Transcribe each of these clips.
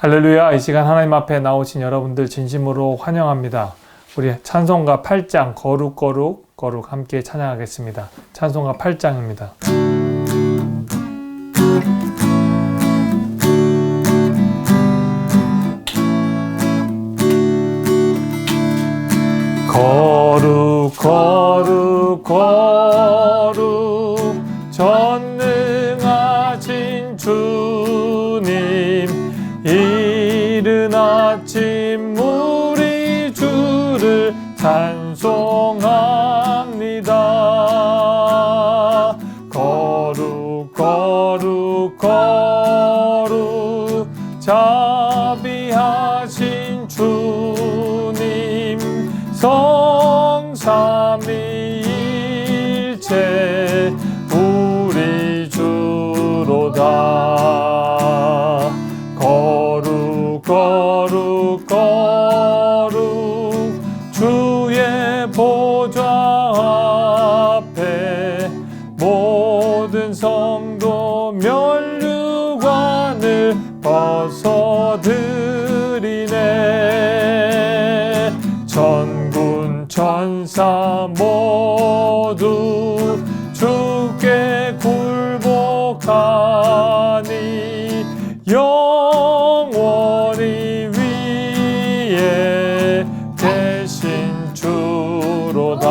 할렐루야. 이 시간 하나님 앞에 나오신 여러분들 진심으로 환영합니다. 우리 찬송가 8장 거룩 함께 찬양하겠습니다. 찬송가 8장입니다. 거룩 전능하신 주님, 이른 아침 우리 주를 찬송합니다. 거룩 자비하신 주님, 성삼위일체 우리 주로다. 거룩 주의 보좌 앞에 모든 성도 면류관을 벗어드리네. 천군 천사 모두 주께 굴복하니 영원히 위에 계신 주로다.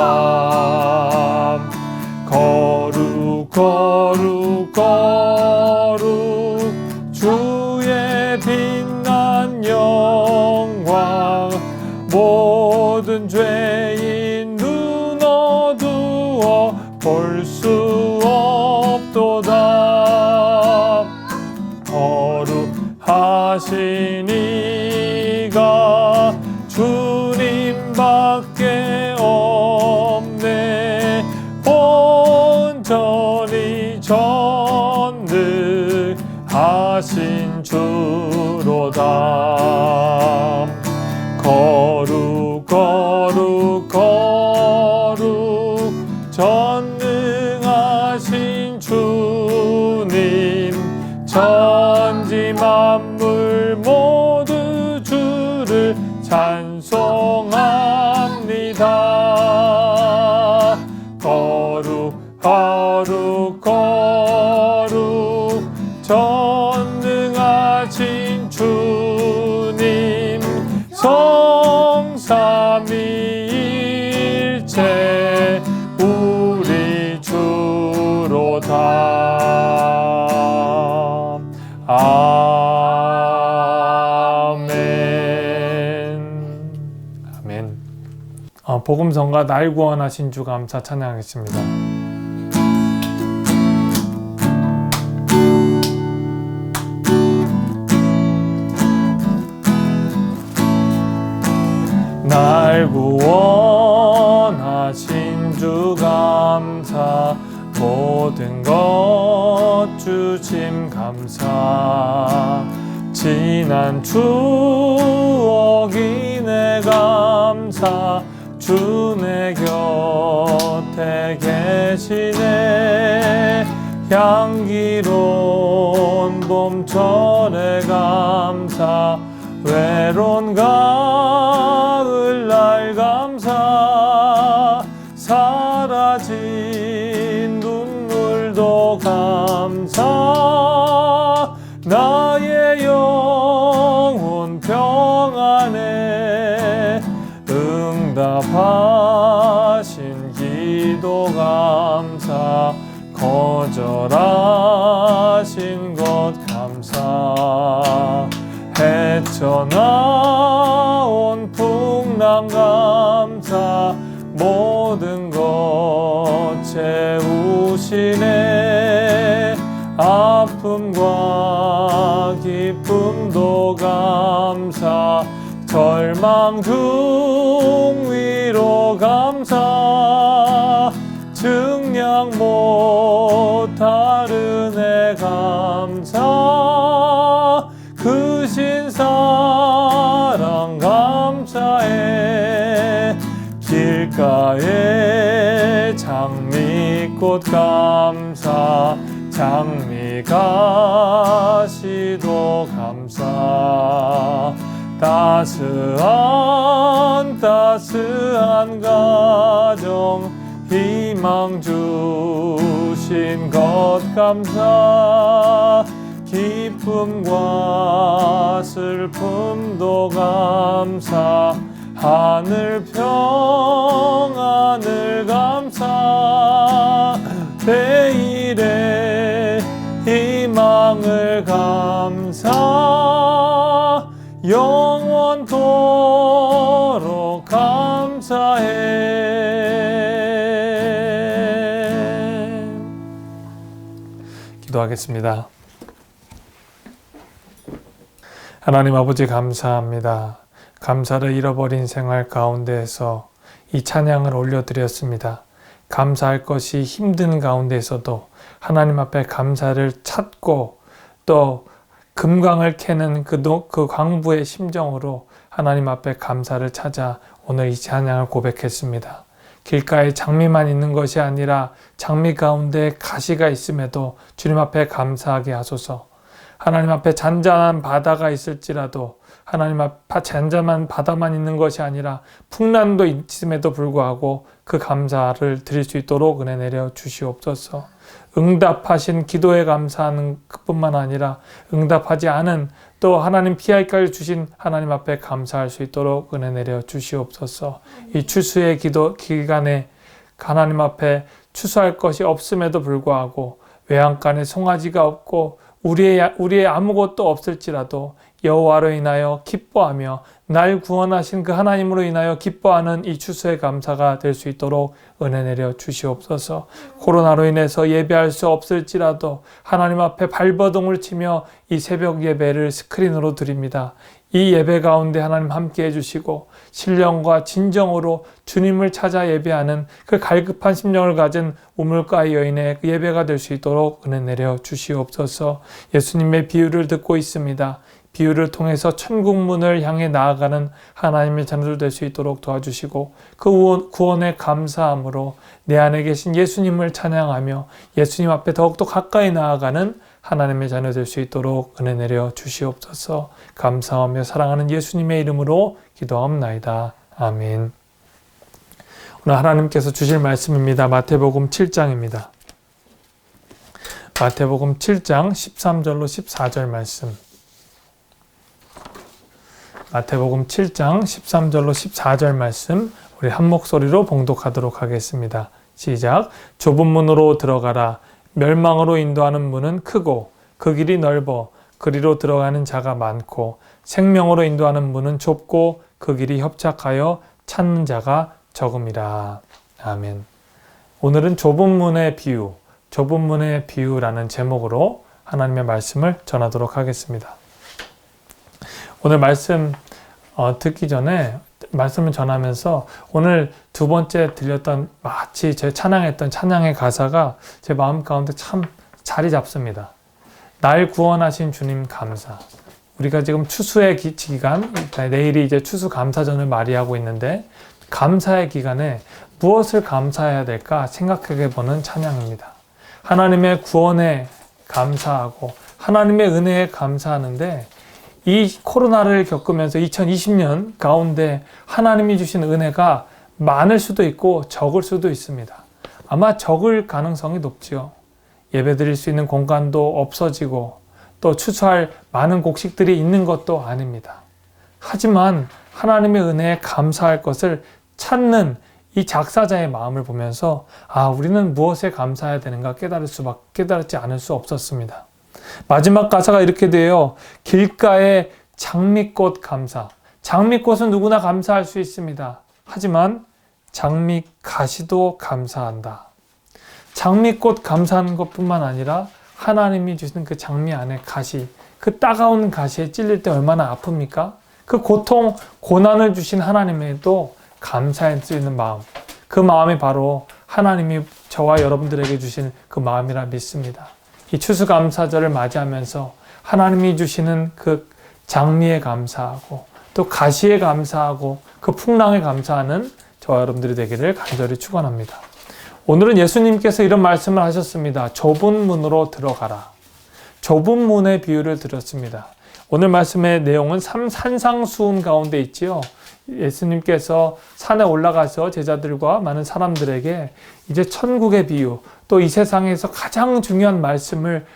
거룩 주의 빛난 영광, 모든 죄인 눈 어두워 볼 수 없도다. 거룩하신 이가 주님밖에 없네. 온전히 전능하신 주로다. 거룩 전능하신 주님, 천지 만물 모두 주를 찬송합니다. 거룩 전능하신 주님, 성삼위일체 우리 주로다. 아멘. 복음성가 날 구원하신 주 감사 찬양하겠습니다. 날 구원하신 주 감사, 모든 것 주심 감사. 지난 추억이 내 감사, 주 내 곁에 계시네. 향기로운 봄철의 감사, 외로운 가을날 감사. 사라진 눈물도 감사. 나의 영혼 평안에 응답하신 기도 감사. 거절하신 것 감사. 헤쳐나온 풍랑 감사. 모든 것 채우시네. 아픔과 기쁨도 감사. 절망 중 위로 감사. 증량 못하는 애 감사. 크신 사랑 감사해. 길가에 장미꽃 감사. 장미가시도 감사. 따스한 가정 희망 주신 것 감사 기쁨과 슬픔도 감사 하늘 평안을 감사 내일의 희망을 감사 영원토록 감사해. 기도하겠습니다. 하나님 아버지 감사합니다. 감사를 잃어버린 생활 가운데에서 이 찬양을 올려드렸습니다. 감사할 것이 힘든 가운데에서도 하나님 앞에 감사를 찾고 또 금광을 캐는 그 광부의 심정으로 하나님 앞에 감사를 찾아 오늘 이 찬양을 고백했습니다. 길가에 장미만 있는 것이 아니라 장미 가운데 가시가 있음에도 주님 앞에 감사하게 하소서. 하나님 앞에 잔잔한 바다가 있을지라도 하나님 앞에 잔잔한 바다만 있는 것이 아니라 풍랑도 있음에도 불구하고 그 감사를 드릴 수 있도록 은혜 내려 주시옵소서. 응답하신 기도에 감사하는 것뿐만 아니라 응답하지 않은 또 하나님 피할 길을 주신 하나님 앞에 감사할 수 있도록 은혜 내려 주시옵소서. 이 추수의 기도 기간에 하나님 앞에 추수할 것이 없음에도 불구하고 외양간에 송아지가 없고 우리의 아무것도 없을지라도 여호와로 인하여 기뻐하며 날 구원하신 그 하나님으로 인하여 기뻐하는 이 추수의 감사가 될 수 있도록 은혜 내려 주시옵소서. 코로나로 인해서 예배할 수 없을지라도 하나님 앞에 발버둥을 치며 이 새벽 예배를 스크린으로 드립니다. 이 예배 가운데 하나님 함께 해주시고 신령과 진정으로 주님을 찾아 예배하는 그 갈급한 심령을 가진 우물가의 여인의 그 예배가 될 수 있도록 은혜 내려 주시옵소서. 예수님의 비유를 듣고 있습니다. 비유를 통해서 천국문을 향해 나아가는 하나님의 자녀들 될 수 있도록 도와주시고 그 구원에 감사함으로 내 안에 계신 예수님을 찬양하며 예수님 앞에 더욱더 가까이 나아가는 하나님의 자녀 될 수 있도록 은혜 내려 주시옵소서. 감사하며 사랑하는 예수님의 이름으로 기도하옵나이다. 아멘. 오늘 하나님께서 주실 말씀입니다. 마태복음 7장입니다. 마태복음 7장 13절로 14절 말씀. 마태복음 7장 13절로 14절 말씀 우리 한 목소리로 봉독하도록 하겠습니다. 시작. 좁은 문으로 들어가라. 멸망으로 인도하는 문은 크고 그 길이 넓어 그리로 들어가는 자가 많고 생명으로 인도하는 문은 좁고 그 길이 협착하여 찾는 자가 적음이라. 아멘. 오늘은 좁은 문의 비유라는 제목으로 하나님의 말씀을 전하도록 하겠습니다. 오늘 말씀 듣기 전에 말씀을 전하면서 오늘 두 번째 들렸던 마치 제 찬양했던 찬양의 가사가 제 마음 가운데 참 자리 잡습니다. 날 구원하신 주님 감사. 우리가 지금 추수의 기간, 내일이 이제 추수감사전을 맞이하고 있는데 감사의 기간에 무엇을 감사해야 될까 생각해보는 찬양입니다. 하나님의 구원에 감사하고 하나님의 은혜에 감사하는데 이 코로나를 겪으면서 2020년 가운데 하나님이 주신 은혜가 많을 수도 있고 적을 수도 있습니다. 아마 적을 가능성이 높지요. 예배드릴 수 있는 공간도 없어지고 또 추수할 많은 곡식들이 있는 것도 아닙니다. 하지만 하나님의 은혜에 감사할 것을 찾는 이 작사자의 마음을 보면서 우리는 무엇에 감사해야 되는가 깨달지 않을 수 없었습니다. 마지막 가사가 이렇게 돼요. 길가에 장미꽃 감사. 장미꽃은 누구나 감사할 수 있습니다. 하지만 장미 가시도 감사한다. 장미꽃 감사하는 것뿐만 아니라 하나님이 주시는 그 장미 안에 가시, 그 따가운 가시에 찔릴 때 얼마나 아픕니까? 그 고통, 고난을 주신 하나님에도 감사할 수 있는 마음. 그 마음이 바로 하나님이 저와 여러분들에게 주신 그 마음이라 믿습니다. 이 추수감사절을 맞이하면서 하나님이 주시는 그 장미에 감사하고 또 가시에 감사하고 그 풍랑에 감사하는 저와 여러분들이 되기를 간절히 축원합니다. 오늘은 예수님께서 이런 말씀을 하셨습니다. 좁은 문으로 들어가라. 좁은 문의 비유를 드렸습니다. 오늘 말씀의 내용은 산상수훈 가운데 있지요. 예수님께서 산에 올라가서 제자들과 많은 사람들에게 이제 천국의 비유, 또 이 세상에서 가장 중요한 말씀을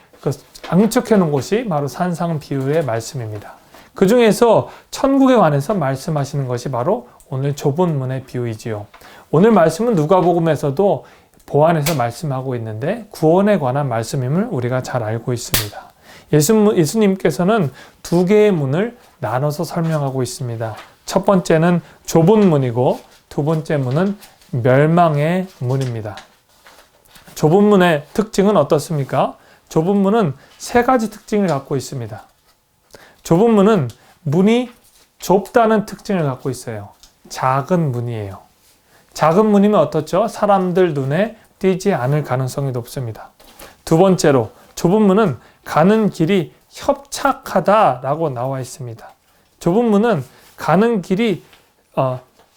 앙축해 놓은 곳이 바로 산상 비유의 말씀입니다. 그 중에서 천국에 관해서 말씀하시는 것이 바로 오늘 좁은 문의 비유이지요. 오늘 말씀은 누가복음에서도 보완해서 말씀하고 있는데 구원에 관한 말씀임을 우리가 잘 알고 있습니다. 예수님께서는 두 개의 문을 나눠서 설명하고 있습니다. 첫 번째는 좁은 문이고 두 번째 문은 멸망의 문입니다. 좁은 문의 특징은 어떻습니까? 좁은 문은 세 가지 특징을 갖고 있습니다. 좁은 문은 문이 좁다는 특징을 갖고 있어요. 작은 문이에요. 작은 문이면 어떻죠? 사람들 눈에 띄지 않을 가능성이 높습니다. 두 번째로 좁은 문은 가는 길이 협착하다라고 나와 있습니다. 좁은 문은 가는 길이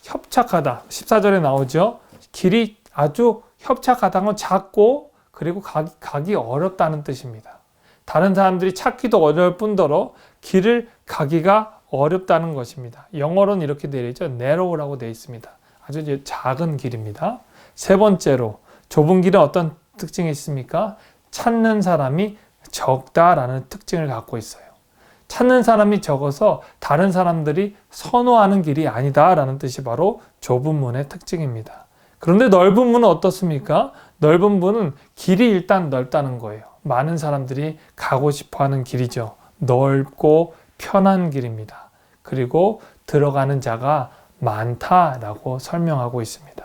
협착하다. 14절에 나오죠. 길이 아주 협착하다는 건 작고 그리고 가기 어렵다는 뜻입니다. 다른 사람들이 찾기도 어려울 뿐더러 길을 가기가 어렵다는 것입니다. 영어로는 이렇게 되어 있죠. narrow라고 되어 있습니다. 아주 작은 길입니다. 세 번째로 좁은 길에 어떤 특징이 있습니까? 찾는 사람이 적다라는 특징을 갖고 있어요. 찾는 사람이 적어서 다른 사람들이 선호하는 길이 아니다라는 뜻이 바로 좁은 문의 특징입니다. 그런데 넓은 문은 어떻습니까? 넓은 문은 길이 일단 넓다는 거예요. 많은 사람들이 가고 싶어하는 길이죠. 넓고 편한 길입니다. 그리고 들어가는 자가 많다라고 설명하고 있습니다.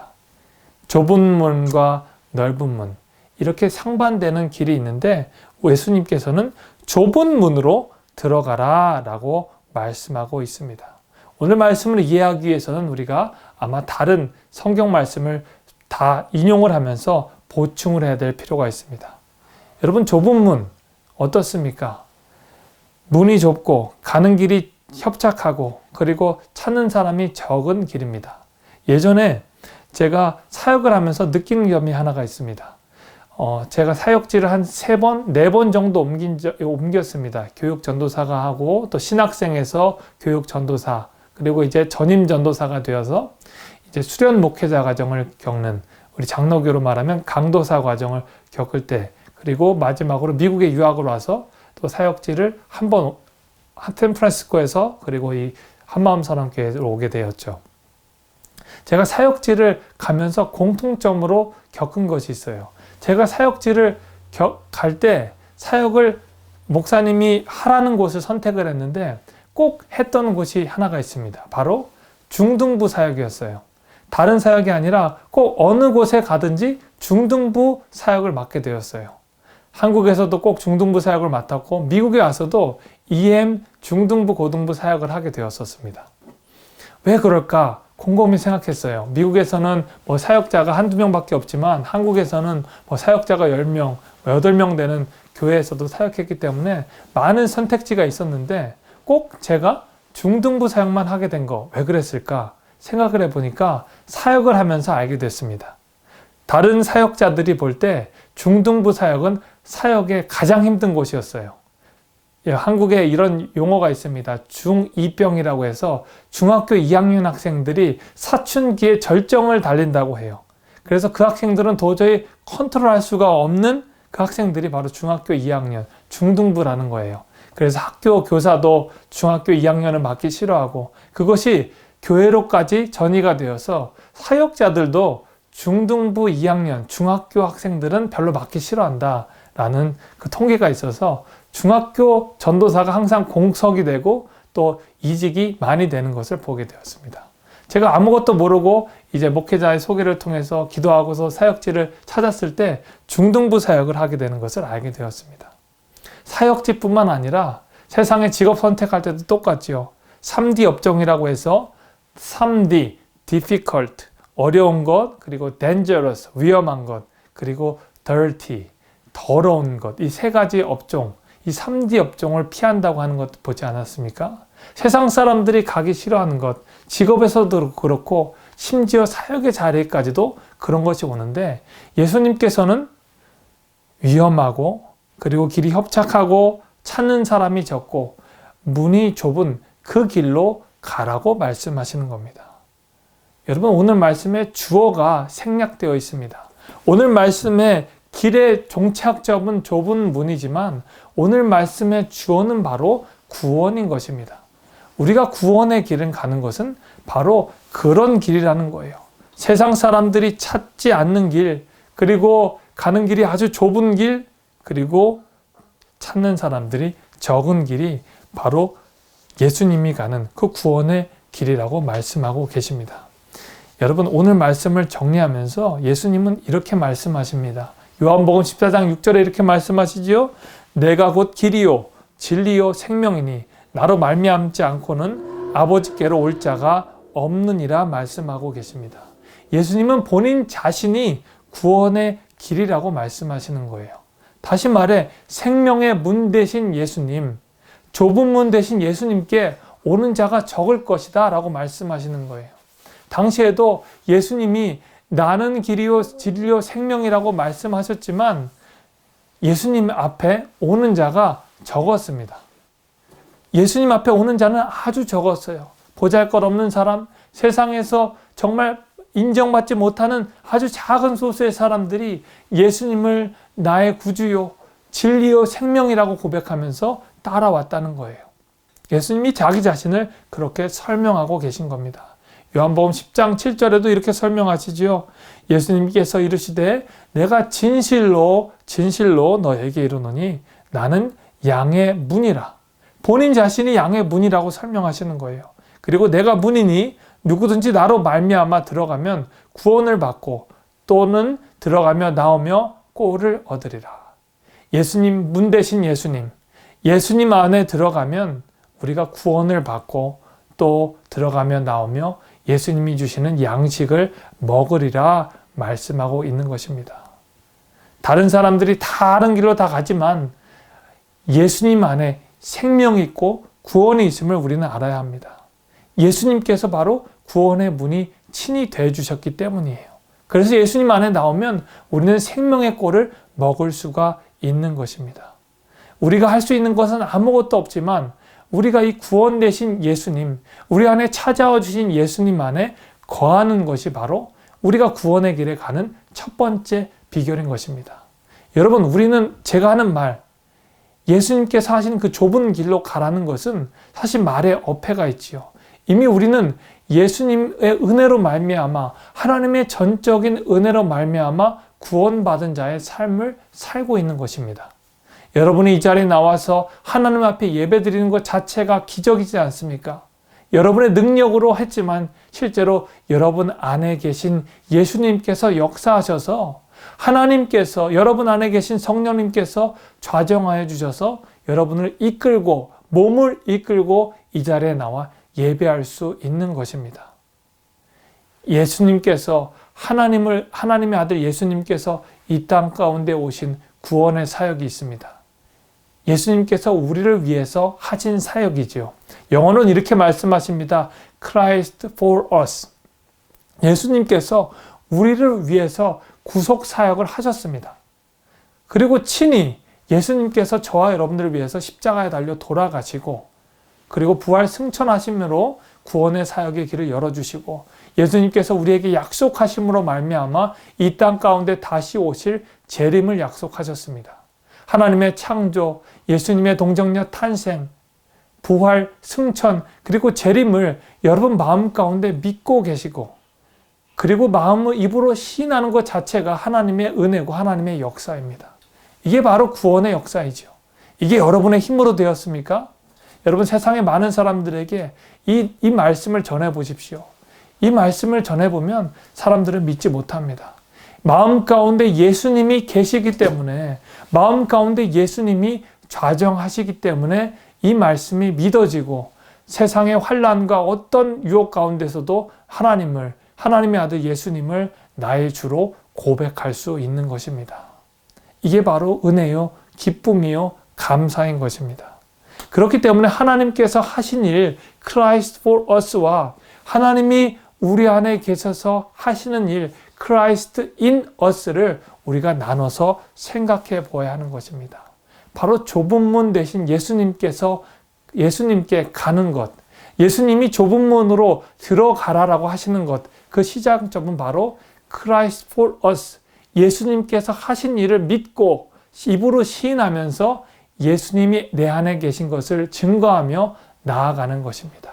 좁은 문과 넓은 문, 이렇게 상반되는 길이 있는데 예수님께서는 좁은 문으로 들어가라 라고 말씀하고 있습니다. 오늘 말씀을 이해하기 위해서는 우리가 아마 다른 성경 말씀을 다 인용을 하면서 보충을 해야 될 필요가 있습니다. 여러분, 좁은 문 어떻습니까? 문이 좁고 가는 길이 협착하고 그리고 찾는 사람이 적은 길입니다. 예전에 제가 사역을 하면서 느낀 점이 하나가 있습니다. 제가 사역지를 한 3번, 4번 정도 옮겼습니다. 교육 전도사가 하고 또 신학생에서 교육 전도사, 그리고 이제 전임 전도사가 되어서 이제 수련 목회자 과정을 겪는, 우리 장로교로 말하면 강도사 과정을 겪을 때, 그리고 마지막으로 미국에 유학을 와서 또 사역지를 한번 샌프란시스코에서 그리고 이 한마음 사랑교회로 오게 되었죠. 제가 사역지를 가면서 공통점으로 겪은 것이 있어요. 제가 사역지를 갈 때 사역을 목사님이 하라는 곳을 선택을 했는데 꼭 했던 곳이 하나가 있습니다. 바로 중등부 사역이었어요. 다른 사역이 아니라 꼭 어느 곳에 가든지 중등부 사역을 맡게 되었어요. 한국에서도 꼭 중등부 사역을 맡았고 미국에 와서도 EM 중등부 고등부 사역을 하게 되었었습니다. 왜 그럴까? 곰곰이 생각했어요. 미국에서는 사역자가 한두 명밖에 없지만 한국에서는 사역자가 10명, 8명 되는 교회에서도 사역했기 때문에 많은 선택지가 있었는데 꼭 제가 중등부 사역만 하게 된 거, 왜 그랬을까? 생각을 해보니까 사역을 하면서 알게 됐습니다. 다른 사역자들이 볼 때 중등부 사역은 사역의 가장 힘든 곳이었어요. 한국에 이런 용어가 있습니다. 중2병이라고 해서 중학교 2학년 학생들이 사춘기에 절정을 달린다고 해요. 그래서 그 학생들은 도저히 컨트롤할 수가 없는 그 학생들이 바로 중학교 2학년, 중등부라는 거예요. 그래서 학교 교사도 중학교 2학년을 맡기 싫어하고 그것이 교회로까지 전이가 되어서 사역자들도 중등부 2학년, 중학교 학생들은 별로 맡기 싫어한다라는 그 통계가 있어서 중학교 전도사가 항상 공석이 되고 또 이직이 많이 되는 것을 보게 되었습니다. 제가 아무것도 모르고 이제 목회자의 소개를 통해서 기도하고서 사역지를 찾았을 때 중등부 사역을 하게 되는 것을 알게 되었습니다. 사역지뿐만 아니라 세상의 직업 선택할 때도 똑같지요. 3D 업종이라고 해서 3D, difficult, 어려운 것, 그리고 dangerous, 위험한 것, 그리고 dirty, 더러운 것, 이 세 가지 업종, 이 3D 업종을 피한다고 하는 것도 보지 않았습니까? 세상 사람들이 가기 싫어하는 것, 직업에서도 그렇고 심지어 사역의 자리까지도 그런 것이 오는데 예수님께서는 위험하고 그리고 길이 협착하고 찾는 사람이 적고 문이 좁은 그 길로 가라고 말씀하시는 겁니다. 여러분, 오늘 말씀에 주어가 생략되어 있습니다. 오늘 말씀에 길의 종착점은 좁은 문이지만 오늘 말씀의 주어는 바로 구원인 것입니다. 우리가 구원의 길을 가는 것은 바로 그런 길이라는 거예요. 세상 사람들이 찾지 않는 길, 그리고 가는 길이 아주 좁은 길, 그리고 찾는 사람들이 적은 길이 바로 예수님이 가는 그 구원의 길이라고 말씀하고 계십니다. 여러분, 오늘 말씀을 정리하면서 예수님은 이렇게 말씀하십니다. 요한복음 14장 6절에 이렇게 말씀하시지요. 내가 곧 길이요 진리요 생명이니 나로 말미암지 않고는 아버지께로 올 자가 없느니라 말씀하고 계십니다. 예수님은 본인 자신이 구원의 길이라고 말씀하시는 거예요. 다시 말해 생명의 문 되신 예수님, 좁은 문 되신 예수님께 오는 자가 적을 것이다 라고 말씀하시는 거예요. 당시에도 예수님이 나는 길이요 진리요 생명이라고 말씀하셨지만 예수님 앞에 오는 자가 적었습니다. 예수님 앞에 오는 자는 아주 적었어요. 보잘것없는 사람, 세상에서 정말 인정받지 못하는 아주 작은 소수의 사람들이 예수님을 나의 구주요 진리요 생명이라고 고백하면서 따라왔다는 거예요. 예수님이 자기 자신을 그렇게 설명하고 계신 겁니다. 요한복음 10장 7절에도 이렇게 설명하시지요. 예수님께서 이르시되 내가 진실로 너에게 이르노니 나는 양의 문이라. 본인 자신이 양의 문이라고 설명하시는 거예요. 그리고 내가 문이니 누구든지 나로 말미암아 들어가면 구원을 받고 또는 들어가며 나오며 꼴을 얻으리라. 예수님, 문 대신 예수님 안에 들어가면 우리가 구원을 받고 또 들어가며 나오며 예수님이 주시는 양식을 먹으리라 말씀하고 있는 것입니다. 다른 사람들이 다른 길로 다 가지만 예수님 안에 생명이 있고 구원이 있음을 우리는 알아야 합니다. 예수님께서 바로 구원의 문이 친히 되어 주셨기 때문이에요. 그래서 예수님 안에 나오면 우리는 생명의 꼴을 먹을 수가 있는 것입니다. 우리가 할 수 있는 것은 아무것도 없지만 우리가 이 구원 되신 예수님, 우리 안에 찾아와 주신 예수님 안에 거하는 것이 바로 우리가 구원의 길에 가는 첫 번째 비결인 것입니다. 여러분, 우리는 제가 하는 말, 예수님께서 하신 그 좁은 길로 가라는 것은 사실 말에 어폐가 있지요. 이미 우리는 예수님의 은혜로 말미암아 하나님의 전적인 은혜로 말미암아 구원받은 자의 삶을 살고 있는 것입니다. 여러분이 이 자리에 나와서 하나님 앞에 예배드리는 것 자체가 기적이지 않습니까? 여러분의 능력으로 했지만 실제로 여러분 안에 계신 예수님께서 역사하셔서 하나님께서 여러분 안에 계신 성령님께서 좌정하여 주셔서 여러분을 이끌고 몸을 이끌고 이 자리에 나와 예배할 수 있는 것입니다. 예수님께서 하나님의 아들 예수님께서 이 땅 가운데 오신 구원의 사역이 있습니다. 예수님께서 우리를 위해서 하신 사역이지요. 영어는 이렇게 말씀하십니다. Christ for us. 예수님께서 우리를 위해서 구속 사역을 하셨습니다. 그리고 친히 예수님께서 저와 여러분들을 위해서 십자가에 달려 돌아가시고 그리고 부활 승천하심으로 구원의 사역의 길을 열어주시고 예수님께서 우리에게 약속하심으로 말미암아 이 땅 가운데 다시 오실 재림을 약속하셨습니다. 하나님의 창조, 예수님의 동정녀 탄생, 부활, 승천, 그리고 재림을 여러분 마음 가운데 믿고 계시고 그리고 마음을 입으로 시인하는 것 자체가 하나님의 은혜고 하나님의 역사입니다. 이게 바로 구원의 역사이죠. 이게 여러분의 힘으로 되었습니까? 여러분 세상의 많은 사람들에게 이 말씀을 전해보십시오. 이 말씀을 전해보면 사람들은 믿지 못합니다. 마음 가운데 예수님이 계시기 때문에 마음 가운데 예수님이 좌정하시기 때문에 이 말씀이 믿어지고 세상의 환난과 어떤 유혹 가운데서도 하나님의 아들 예수님을 나의 주로 고백할 수 있는 것입니다. 이게 바로 은혜요, 기쁨이요, 감사인 것입니다. 그렇기 때문에 하나님께서 하신 일, Christ for us와 하나님이 우리 안에 계셔서 하시는 일, Christ in us를 우리가 나눠서 생각해 보아야 하는 것입니다. 바로 좁은 문 대신 예수님께서 예수님께 가는 것, 예수님이 좁은 문으로 들어가라라고 하시는 것, 그 시작점은 바로 Christ for us, 예수님께서 하신 일을 믿고 입으로 시인하면서 예수님이 내 안에 계신 것을 증거하며 나아가는 것입니다.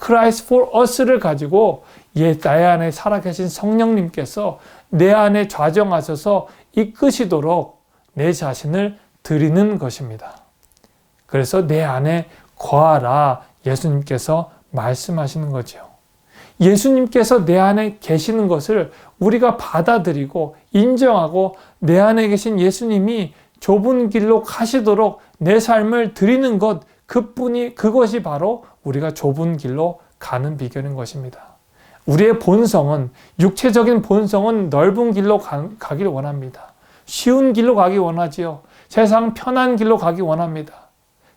Christ for us를 가지고 나의 안에 살아계신 성령님께서 내 안에 좌정하셔서 이끄시도록 내 자신을 드리는 것입니다. 그래서 내 안에 거하라 예수님께서 말씀하시는 거죠. 예수님께서 내 안에 계시는 것을 우리가 받아들이고 인정하고 내 안에 계신 예수님이 좁은 길로 가시도록 내 삶을 드리는 것, 그것이 바로 우리가 좁은 길로 가는 비결인 것입니다. 우리의 본성은, 육체적인 본성은 넓은 길로 가길 원합니다. 쉬운 길로 가기 원하지요. 세상 편한 길로 가기 원합니다.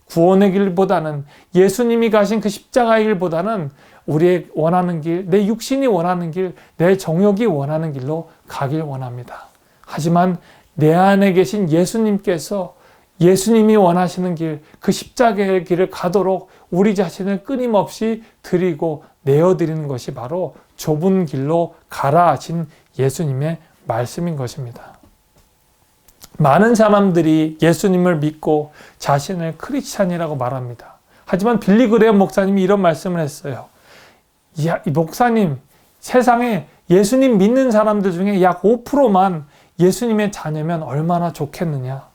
구원의 길보다는, 예수님이 가신 그 십자가의 길보다는 우리의 원하는 길, 내 육신이 원하는 길, 내 정욕이 원하는 길로 가길 원합니다. 하지만 내 안에 계신 예수님께서 예수님이 원하시는 길, 그 십자가의 길을 가도록 우리 자신을 끊임없이 드리고 내어드리는 것이 바로 좁은 길로 가라 하신 예수님의 말씀인 것입니다. 많은 사람들이 예수님을 믿고 자신을 크리스찬이라고 말합니다. 하지만 빌리 그레엄 목사님이 이런 말씀을 했어요. 이 목사님, 세상에 예수님 믿는 사람들 중에 약 5%만 예수님의 자녀면 얼마나 좋겠느냐.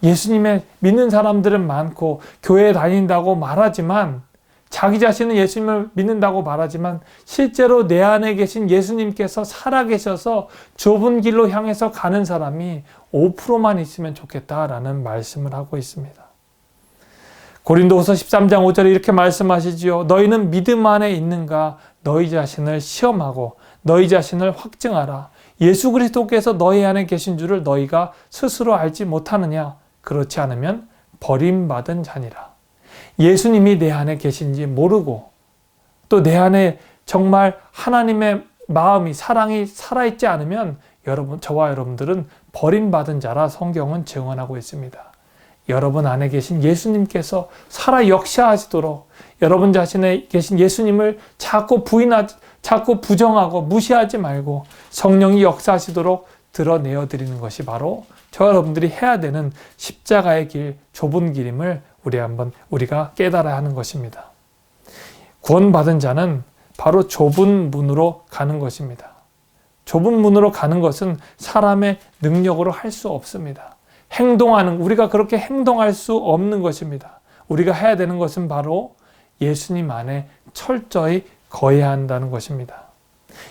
예수님의 믿는 사람들은 많고 교회에 다닌다고 말하지만, 자기 자신은 예수님을 믿는다고 말하지만 실제로 내 안에 계신 예수님께서 살아계셔서 좁은 길로 향해서 가는 사람이 5%만 있으면 좋겠다라는 말씀을 하고 있습니다. 고린도후서 13장 5절에 이렇게 말씀하시지요. 너희는 믿음 안에 있는가? 너희 자신을 시험하고 너희 자신을 확증하라. 예수 그리스도께서 너희 안에 계신 줄을 너희가 스스로 알지 못하느냐? 그렇지 않으면 버림받은 자니라. 예수님이 내 안에 계신지 모르고 또 내 안에 정말 하나님의 마음이, 사랑이 살아있지 않으면 저와 여러분들은 버림받은 자라 성경은 증언하고 있습니다. 여러분 안에 계신 예수님께서 살아 역사하시도록, 여러분 자신에 계신 예수님을 자꾸 부정하고 무시하지 말고 성령이 역사하시도록 드러내어 드리는 것이 바로 저와 여러분들이 해야 되는 십자가의 길, 좁은 길임을 우리가 깨달아야 하는 것입니다. 구원받은 자는 바로 좁은 문으로 가는 것입니다. 좁은 문으로 가는 것은 사람의 능력으로 할 수 없습니다. 우리가 그렇게 행동할 수 없는 것입니다. 우리가 해야 되는 것은 바로 예수님 안에 철저히 거해야 한다는 것입니다.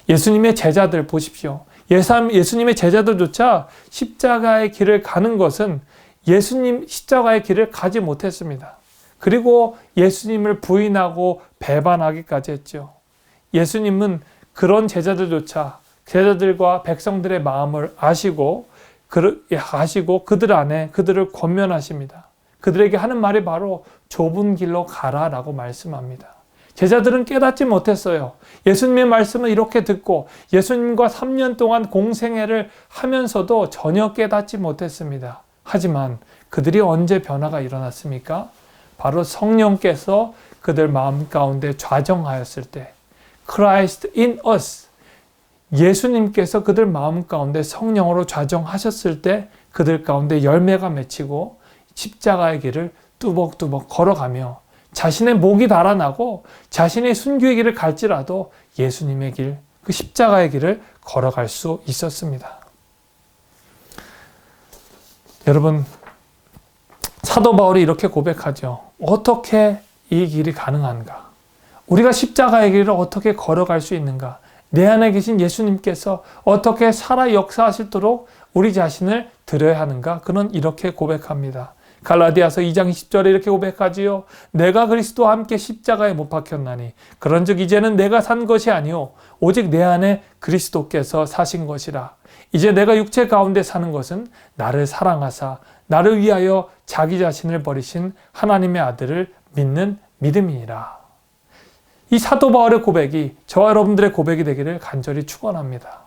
예수님의 제자들 보십시오. 예수님의 제자들조차 십자가의 길을 가는 것은 예수님 십자가의 길을 가지 못했습니다. 그리고 예수님을 부인하고 배반하기까지 했죠. 예수님은 그런 제자들과 백성들의 마음을 아시고 그들 안에 그들을 권면하십니다. 그들에게 하는 말이 바로 좁은 길로 가라라고 말씀합니다. 제자들은 깨닫지 못했어요. 예수님의 말씀을 이렇게 듣고 예수님과 3년 동안 공생애를 하면서도 전혀 깨닫지 못했습니다. 하지만 그들이 언제 변화가 일어났습니까? 바로 성령께서 그들 마음 가운데 좌정하였을 때, Christ in us, 예수님께서 그들 마음 가운데 성령으로 좌정하셨을 때 그들 가운데 열매가 맺히고 십자가의 길을 뚜벅뚜벅 걸어가며 자신의 목이 달아나고 자신의 순교의 길을 갈지라도 예수님의 길, 그 십자가의 길을 걸어갈 수 있었습니다. 여러분, 사도 바울이 이렇게 고백하죠. 어떻게 이 길이 가능한가? 우리가 십자가의 길을 어떻게 걸어갈 수 있는가? 내 안에 계신 예수님께서 어떻게 살아 역사하시도록 우리 자신을 드려야 하는가? 그는 이렇게 고백합니다. 갈라디아서 2장 20절에 이렇게 고백하지요. 내가 그리스도와 함께 십자가에 못 박혔나니 그런즉 이제는 내가 산 것이 아니요 오직 내 안에 그리스도께서 사신 것이라. 이제 내가 육체 가운데 사는 것은 나를 사랑하사 나를 위하여 자기 자신을 버리신 하나님의 아들을 믿는 믿음이니라. 이 사도 바울의 고백이 저와 여러분들의 고백이 되기를 간절히 축원합니다.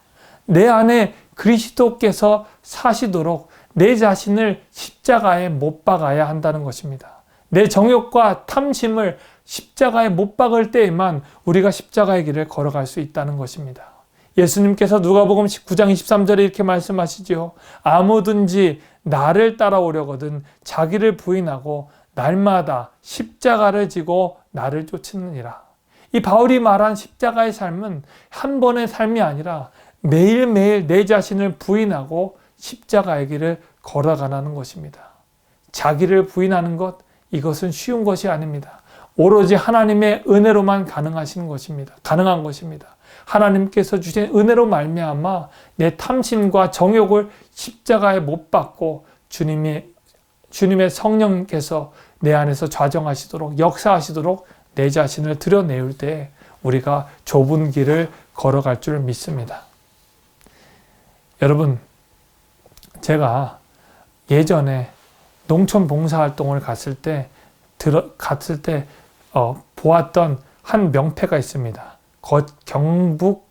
내 안에 그리스도께서 사시도록 내 자신을 십자가에 못 박아야 한다는 것입니다. 내 정욕과 탐심을 십자가에 못 박을 때에만 우리가 십자가의 길을 걸어갈 수 있다는 것입니다. 예수님께서 누가복음 19장 23절에 이렇게 말씀하시지요. 아무든지 나를 따라오려거든 자기를 부인하고 날마다 십자가를 지고 나를 쫓느니라. 이 바울이 말한 십자가의 삶은 한 번의 삶이 아니라 매일매일 내 자신을 부인하고 십자가의 길을 걸어가라는 것입니다. 자기를 부인하는 것, 이것은 쉬운 것이 아닙니다. 오로지 하나님의 은혜로만 가능한 것입니다. 하나님께서 주신 은혜로 말미암아 내 탐심과 정욕을 십자가에 못 박고 주님의 성령께서 내 안에서 좌정하시도록 역사하시도록 내 자신을 드러내올 때 우리가 좁은 길을 걸어갈 줄 믿습니다. 여러분, 제가 예전에 농촌 봉사활동을 갔을 때 보았던 한 명패가 있습니다. 경북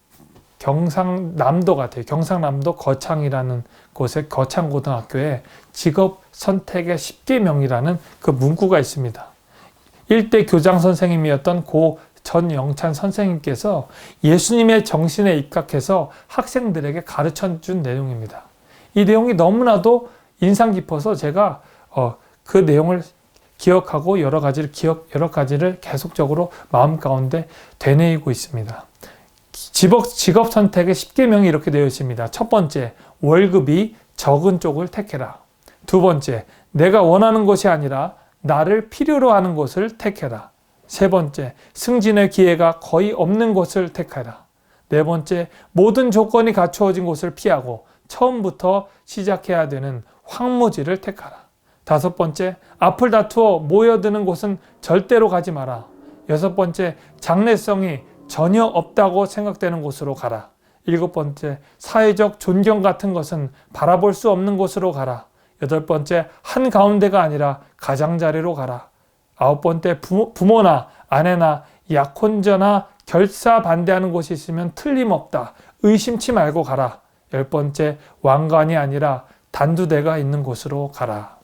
경상남도 같아요. 경상남도 거창이라는 곳의 거창고등학교에 직업 선택의 10계명이라는 그 문구가 있습니다. 일대 교장 선생님이었던 고 전영찬 선생님께서 예수님의 정신에 입각해서 학생들에게 가르쳐 준 내용입니다. 이 내용이 너무나도 인상 깊어서 제가 그 내용을 기억하고 여러 가지를 계속적으로 마음 가운데 되뇌이고 있습니다. 직업 선택의 10계명이 이렇게 되어 있습니다. 첫 번째, 월급이 적은 쪽을 택해라. 두 번째, 내가 원하는 것이 아니라 나를 필요로 하는 곳을 택해라. 세 번째, 승진의 기회가 거의 없는 곳을 택해라. 네 번째, 모든 조건이 갖추어진 곳을 피하고 처음부터 시작해야 되는 황무지를 택하라. 다섯 번째, 앞을 다투어 모여드는 곳은 절대로 가지 마라. 여섯 번째, 장래성이 전혀 없다고 생각되는 곳으로 가라. 일곱 번째, 사회적 존경 같은 것은 바라볼 수 없는 곳으로 가라. 여덟 번째, 한가운데가 아니라 가장자리로 가라. 아홉 번째, 부모나 아내나 약혼자나 결사 반대하는 곳이 있으면 틀림없다. 의심치 말고 가라. 열 번째, 왕관이 아니라 단두대가 있는 곳으로 가라.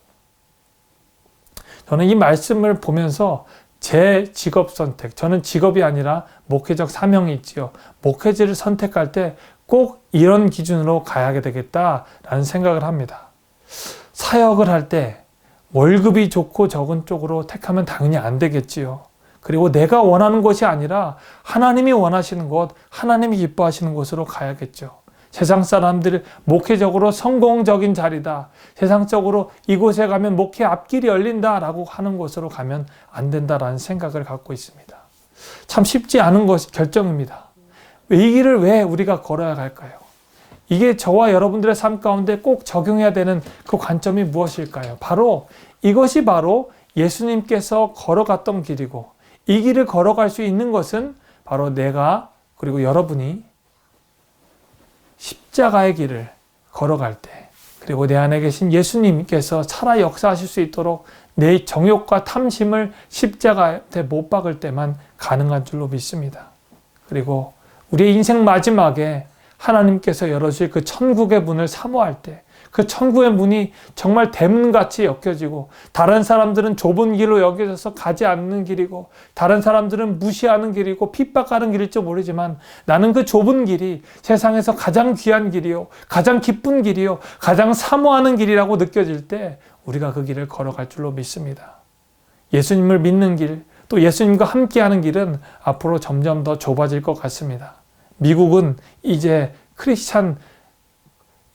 저는 이 말씀을 보면서 제 직업 선택, 저는 직업이 아니라 목회적 사명이 있지요. 목회지를 선택할 때 꼭 이런 기준으로 가야 되겠다라는 생각을 합니다. 사역을 할 때 월급이 좋고 적은 쪽으로 택하면 당연히 안 되겠지요. 그리고 내가 원하는 것이 아니라 하나님이 원하시는 곳, 하나님이 기뻐하시는 곳으로 가야겠죠. 세상 사람들이 목회적으로 성공적인 자리다. 세상적으로 이곳에 가면 목회 앞길이 열린다라고 하는 곳으로 가면 안 된다라는 생각을 갖고 있습니다. 참 쉽지 않은 결정입니다. 이 길을 왜 우리가 걸어야 할까요? 이게 저와 여러분들의 삶 가운데 꼭 적용해야 되는 그 관점이 무엇일까요? 이것이 바로 예수님께서 걸어갔던 길이고 이 길을 걸어갈 수 있는 것은 바로 내가 그리고 여러분이 십자가의 길을 걸어갈 때 그리고 내 안에 계신 예수님께서 살아 역사하실 수 있도록 내 정욕과 탐심을 십자가에 못 박을 때만 가능한 줄로 믿습니다. 그리고 우리의 인생 마지막에 하나님께서 열어주실 그 천국의 문을 사모할 때 그 천국의 문이 정말 대문같이 엮여지고 다른 사람들은 좁은 길로 여겨져서 가지 않는 길이고 다른 사람들은 무시하는 길이고 핍박하는 길일지 모르지만 나는 그 좁은 길이 세상에서 가장 귀한 길이요 가장 기쁜 길이요 가장 사모하는 길이라고 느껴질 때 우리가 그 길을 걸어갈 줄로 믿습니다. 예수님을 믿는 길, 또 예수님과 함께하는 길은 앞으로 점점 더 좁아질 것 같습니다. 미국은 이제 크리스찬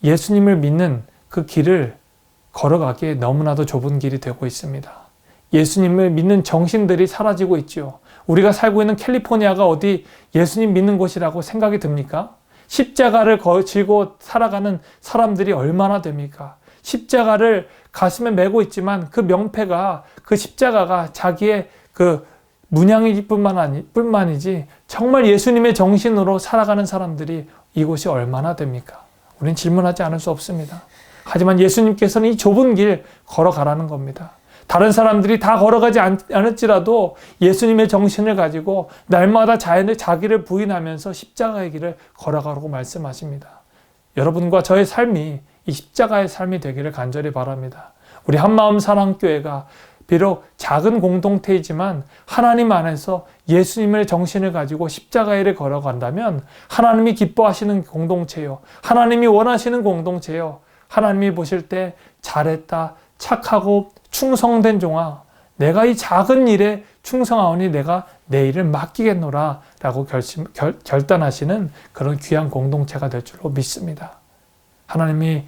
예수님을 믿는 그 길을 걸어가기에 너무나도 좁은 길이 되고 있습니다. 예수님을 믿는 정신들이 사라지고 있지요. 우리가 살고 있는 캘리포니아가 어디 예수님 믿는 곳이라고 생각이 듭니까? 십자가를 지고 살아가는 사람들이 얼마나 됩니까? 십자가를 가슴에 메고 있지만 그 명패가 그 십자가가 자기의 그 문양일 뿐만이지 정말 예수님의 정신으로 살아가는 사람들이 이곳이 얼마나 됩니까? 우리는 질문하지 않을 수 없습니다. 하지만 예수님께서는 이 좁은 길 걸어가라는 겁니다. 다른 사람들이 다 걸어가지 않을지라도 예수님의 정신을 가지고 날마다 자기를 부인하면서 십자가의 길을 걸어가라고 말씀하십니다. 여러분과 저의 삶이 이 십자가의 삶이 되기를 간절히 바랍니다. 우리 한마음 사랑교회가 비록 작은 공동체이지만 하나님 안에서 예수님의 정신을 가지고 십자가의 일을 걸어간다면 하나님이 기뻐하시는 공동체요. 하나님이 원하시는 공동체요. 하나님이 보실 때 잘했다, 착하고 충성된 종아, 내가 이 작은 일에 충성하오니 내가 내 일을 맡기겠노라 라고 결단하시는 그런 귀한 공동체가 될 줄로 믿습니다. 하나님이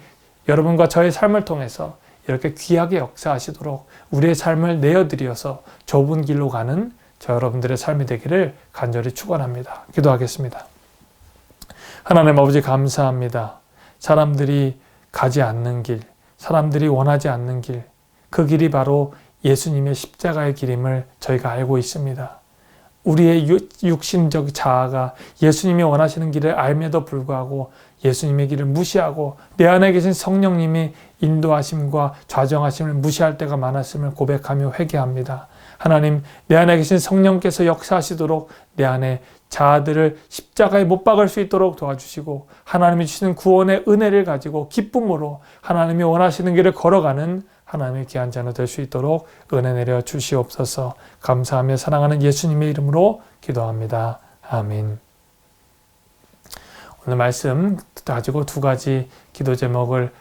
여러분과 저의 삶을 통해서 이렇게 귀하게 역사하시도록 우리의 삶을 내어드려서 좁은 길로 가는 저 여러분들의 삶이 되기를 간절히 축원합니다. 기도하겠습니다. 하나님 아버지 감사합니다. 사람들이 가지 않는 길, 사람들이 원하지 않는 길, 그 길이 바로 예수님의 십자가의 길임을 저희가 알고 있습니다. 우리의 육신적 자아가 예수님이 원하시는 길을 알매도 불구하고 예수님의 길을 무시하고 내 안에 계신 성령님이 인도하심과 좌정하심을 무시할 때가 많았음을 고백하며 회개합니다. 하나님, 내 안에 계신 성령께서 역사하시도록 내 안에 자아들을 십자가에 못 박을 수 있도록 도와주시고 하나님이 주시는 구원의 은혜를 가지고 기쁨으로 하나님이 원하시는 길을 걸어가는 하나님의 귀한 자녀 될 수 있도록 은혜 내려 주시옵소서. 감사하며 사랑하는 예수님의 이름으로 기도합니다. 아멘. 오늘 말씀 가지고 두 가지 기도 제목을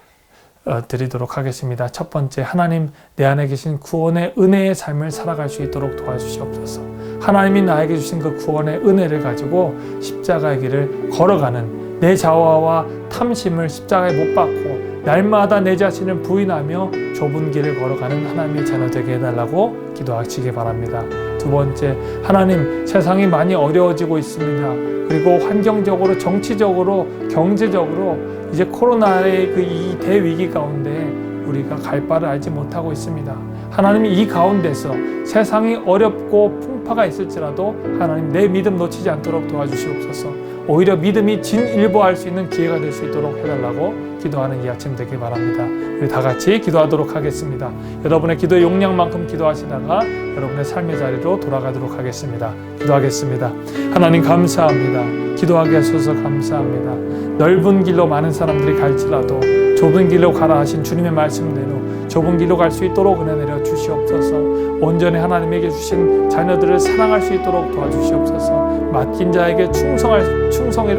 드리도록 하겠습니다. 첫 번째, 하나님 내 안에 계신 구원의 은혜의 삶을 살아갈 수 있도록 도와주시옵소서. 하나님이 나에게 주신 그 구원의 은혜를 가지고 십자가의 길을 걸어가는 내 자아와 탐심을 십자가에 못 박고 날마다 내 자신을 부인하며 좁은 길을 걸어가는 하나님의 자녀 되게 해달라고 기도하시기 바랍니다. 두 번째, 하나님 세상이 많이 어려워지고 있습니다. 그리고 환경적으로, 정치적으로, 경제적으로 이제 코로나의 그 이 대위기 가운데 우리가 갈 바를 알지 못하고 있습니다. 하나님이 이 가운데서 세상이 어렵고 풍파가 있을지라도 하나님 내 믿음 놓치지 않도록 도와주시옵소서. 오히려 믿음이 진일보할 수 있는 기회가 될 수 있도록 해달라고 기도하는 이 아침 되길 바랍니다. 우리 다 같이 기도하도록 하겠습니다. 여러분의 기도의 용량만큼 기도하시다가 여러분의 삶의 자리로 돌아가도록 하겠습니다. 기도하겠습니다. 하나님 감사합니다. 기도하게 하셔서 감사합니다. 넓은 길로 많은 사람들이 갈지라도 좁은 길로 가라 하신 주님의 말씀대로 좁은 길로 갈 수 있도록 은혜 내려 주시옵소서. 온전히 하나님에게 주신 자녀들을 사랑할 수 있도록 도와주시옵소서. 맡긴 자에게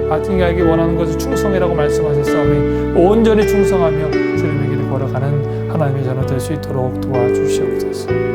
맡긴 자에게 원하는 것을 충성이라고 말씀하셨사오니 온전히 충성하며 주님의 길을 걸어가는 하나님의 자녀 될 수 있도록 도와주시옵소서.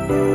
you.